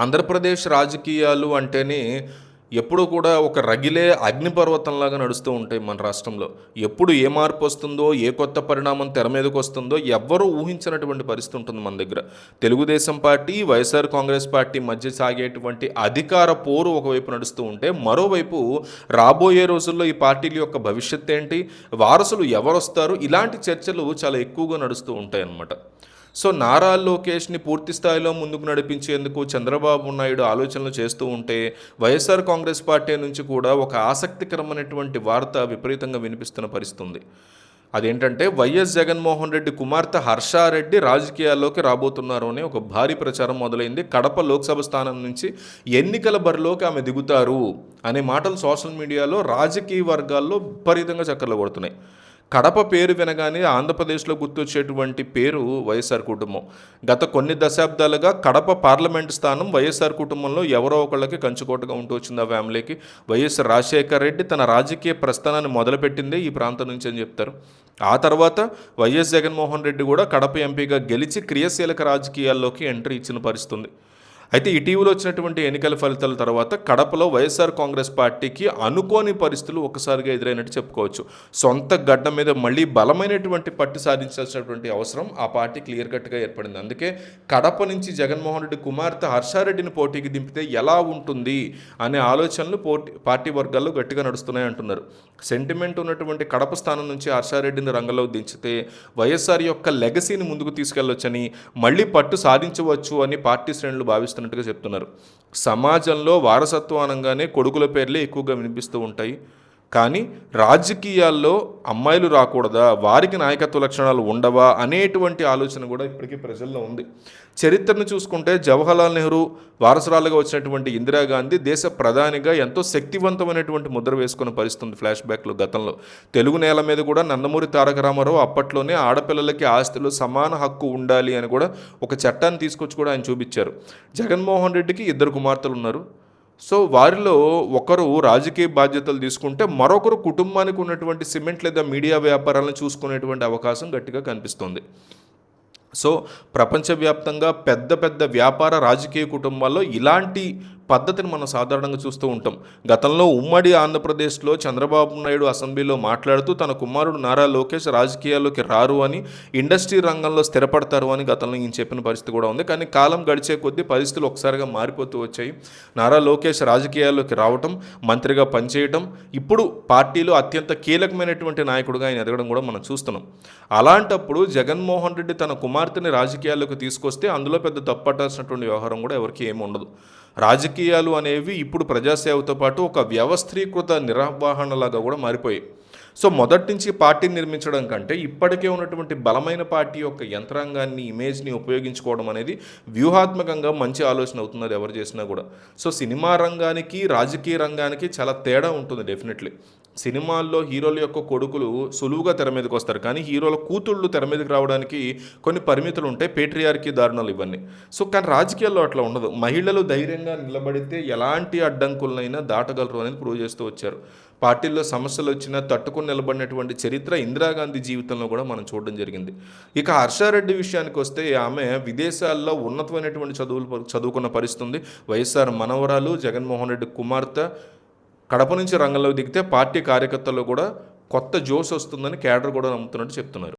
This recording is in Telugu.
ఆంధ్రప్రదేశ్ రాజకీయాలు అంటేనే ఎప్పుడూ కూడా ఒక రగిలే అగ్నిపర్వతంలాగా నడుస్తూ ఉంటాయి మన రాష్ట్రంలో. ఎప్పుడు ఏ మార్పొస్తుందో, ఏ కొత్త పరిణామం తెర మీదకొస్తుందో ఎవ్వరూ ఊహించనటువంటి పరిస్థితి ఉంటుంది మన దగ్గర. తెలుగుదేశం పార్టీ, వైఎస్ఆర్ కాంగ్రెస్ పార్టీ మధ్య సాగేటువంటి అధికార పోరు ఒకవైపు నడుస్తూ ఉంటే, మరోవైపు రాబోయే రోజుల్లో ఈ పార్టీల యొక్క భవిష్యత్తేంటి, వారసులు ఎవరొస్తారు, ఇలాంటి చర్చలు చాలా ఎక్కువగా నడుస్తూ ఉంటాయన్నమాట. సో నారా లోకేష్ని పూర్తి స్థాయిలో ముందుకు నడిపించేందుకు చంద్రబాబు నాయుడు ఆలోచనలు చేస్తూ ఉంటే వైఎస్ఆర్ కాంగ్రెస్ పార్టీ నుంచి కూడా ఒక ఆసక్తికరమైనటువంటి వార్త విపరీతంగా వినిపిస్తున్న పరిస్థితి ఉంది. అదేంటంటే వైఎస్ జగన్మోహన్ రెడ్డి కుమార్తె హర్షారెడ్డి రాజకీయాల్లోకి రాబోతున్నారు అని ఒక భారీ ప్రచారం మొదలైంది. కడప లోక్సభ స్థానం నుంచి ఎన్నికల బరిలోకి ఆమె దిగుతారు అనే మాటలు సోషల్ మీడియాలో రాజకీయ వర్గాల్లో విపరీతంగా చక్కర్లు కొడుతున్నాయి. కడప పేరు వినగానే ఆంధ్రప్రదేశ్లో గుర్తొచ్చేటువంటి పేరు వైఎస్ఆర్ కుటుంబం. గత కొన్ని దశాబ్దాలుగా కడప పార్లమెంటు స్థానం వైఎస్ఆర్ కుటుంబంలో ఎవరో ఒకళ్ళకి కంచుకోటగా ఉంటూ వచ్చింది. ఆ ఫ్యామిలీకి వైఎస్ రాజశేఖర రెడ్డి తన రాజకీయ ప్రస్థానాన్ని మొదలుపెట్టిందే ఈ ప్రాంతం నుంచి అని చెప్తారు. ఆ తర్వాత వైఎస్ జగన్మోహన్ రెడ్డి కూడా కడప ఎంపీగా గెలిచి క్రియాశీలక రాజకీయాల్లోకి ఎంట్రీ ఇచ్చిన పరిస్థితి ఉంది. అయితే ఇటీవల వచ్చినటువంటి ఎన్నికల ఫలితాల తర్వాత కడపలో వైఎస్ఆర్ కాంగ్రెస్ పార్టీకి అనుకోని పరిస్థితులు ఒకసారిగా ఎదురైనట్టు చెప్పుకోవచ్చు. సొంత గడ్డ మీద మళ్ళీ బలమైనటువంటి పట్టు సాధించాల్సినటువంటి అవసరం ఆ పార్టీ క్లియర్ కట్గా ఏర్పడింది. అందుకే కడప నుంచి జగన్మోహన్ రెడ్డి కుమార్తె హర్షారెడ్డిని పోటీకి దింపితే ఎలా ఉంటుంది అనే ఆలోచనలు పార్టీ వర్గాల్లో గట్టిగా నడుస్తున్నాయి అంటున్నారు. సెంటిమెంట్ ఉన్నటువంటి కడప స్థానం నుంచి హర్షారెడ్డిని రంగంలో దించితే వైఎస్ఆర్ యొక్క లెగసీని ముందుకు తీసుకెళ్లొచ్చని, మళ్ళీ పట్టు సాధించవచ్చు అని పార్టీ శ్రేణులు భావిస్తున్నట్టుగా చెప్తున్నారు. సమాజంలో వారసత్వం అనగానే కొడుకుల పేర్లే ఎక్కువగా వినిపిస్తూ ఉంటాయి. కానీ రాజకీయాల్లో అమ్మాయిలు రాకూడదా, వారికి నాయకత్వ లక్షణాలు ఉండవా అనేటువంటి ఆలోచన కూడా ఇప్పటికీ ప్రజల్లో ఉంది. చరిత్రను చూసుకుంటే జవహర్లాల్ నెహ్రూ వారసురాలుగా వచ్చినటువంటి ఇందిరాగాంధీ దేశ ప్రధానిగా ఎంతో శక్తివంతమైనటువంటి ముద్ర వేసుకున్న పరిస్థితి ఫ్లాష్ బ్యాక్లో. గతంలో తెలుగు నేల మీద కూడా నందమూరి తారక రామారావు అప్పట్లోనే ఆడపిల్లలకి ఆస్తిలో సమాన హక్కు ఉండాలి అని కూడా ఒక చట్టాన్ని తీసుకొచ్చి కూడా ఆయన చూపించారు. జగన్మోహన్ రెడ్డికి 2 కుమార్తెలు ఉన్నారు. సో వారిలో ఒకరు రాజకీయ బాధ్యతలు తీసుకుంటే మరొకరు కుటుంబానికి ఉన్నటువంటి సిమెంట్ లేదా మీడియా వ్యాపారాలను చూసుకునేటువంటి అవకాశం గట్టిగా కనిపిస్తుంది. సో ప్రపంచవ్యాప్తంగా పెద్ద పెద్ద వ్యాపార రాజకీయ కుటుంబాల్లో ఇలాంటి పద్ధతిని మనం సాధారణంగా చూస్తూ ఉంటాం. గతంలో ఉమ్మడి ఆంధ్రప్రదేశ్లో చంద్రబాబు నాయుడు అసెంబ్లీలో మాట్లాడుతూ తన కుమారుడు నారా లోకేష్ రాజకీయాల్లోకి రారు అని, ఇండస్ట్రీ రంగంలో స్థిరపడతారు అని గతంలో ఈయన చెప్పిన పరిస్థితి కూడా ఉంది. కానీ కాలం గడిచే కొద్దీ పరిస్థితులు ఒకసారిగా మారిపోతూ వచ్చాయి. నారా లోకేష్ రాజకీయాల్లోకి రావటం, మంత్రిగా పనిచేయటం, ఇప్పుడు పార్టీలో అత్యంత కీలకమైనటువంటి నాయకుడిగా ఆయన ఎదగడం కూడా మనం చూస్తున్నాం. అలాంటప్పుడు జగన్మోహన్ రెడ్డి తన కుమార్తెని రాజకీయాల్లోకి తీసుకొస్తే అందులో పెద్ద తప్పట్టాల్సినటువంటి వ్యవహారం కూడా ఎవరికి ఏమి ఉండదు. రాజకీయాలు అనేవి ఇప్పుడు ప్రజాసేవతో పాటు ఒక వ్యవస్థీకృత నిర్వహణలాగా కూడా మారిపోయాయి. సో మొదటి నుంచి పార్టీని నిర్మించడం కంటే ఇప్పటికే ఉన్నటువంటి బలమైన పార్టీ యొక్క యంత్రాంగాన్ని, ఇమేజ్ని ఉపయోగించుకోవడం అనేది వ్యూహాత్మకంగా మంచి ఆలోచన అవుతుంది, అది ఎవరు చేసినా కూడా. సో సినిమా రంగానికి రాజకీయ రంగానికి చాలా తేడా ఉంటుంది డెఫినెట్లీ. సినిమాల్లో హీరోల యొక్క కొడుకులు సులువుగా తెర మీదకి వస్తారు, కానీ హీరోల కూతుళ్ళు తెర మీదకి రావడానికి కొన్ని పరిమితులు ఉంటాయి, పేట్రియార్కీ దారుణాలు ఇవన్నీ. సో కానీ రాజకీయాల్లో అట్లా ఉండదు. మహిళలు ధైర్యంగా నిలబడితే ఎలాంటి అడ్డంకులనైనా దాటగలరు అనేది ప్రూవ్ చేస్తూ వచ్చారు. పార్టీల్లో సమస్యలు వచ్చినా తట్టుకుని నిలబడినటువంటి చరిత్ర ఇందిరాగాంధీ జీవితంలో కూడా మనం చూడడం జరిగింది. ఇక హర్షారెడ్డి విషయానికి వస్తే ఆమె విదేశాల్లో ఉన్నతమైనటువంటి చదువుకున్న పరిస్థితి ఉంది. వైఎస్ఆర్ మనవరాలు, జగన్మోహన్ రెడ్డి కుమార్తె. కడప నుంచి రంగంలోకి దిగితే పార్టీ కార్యకర్తల్లో కూడా కొత్త జోష్ వస్తుందని క్యాడర్ కూడా నమ్ముతున్నట్టు చెప్తున్నారు.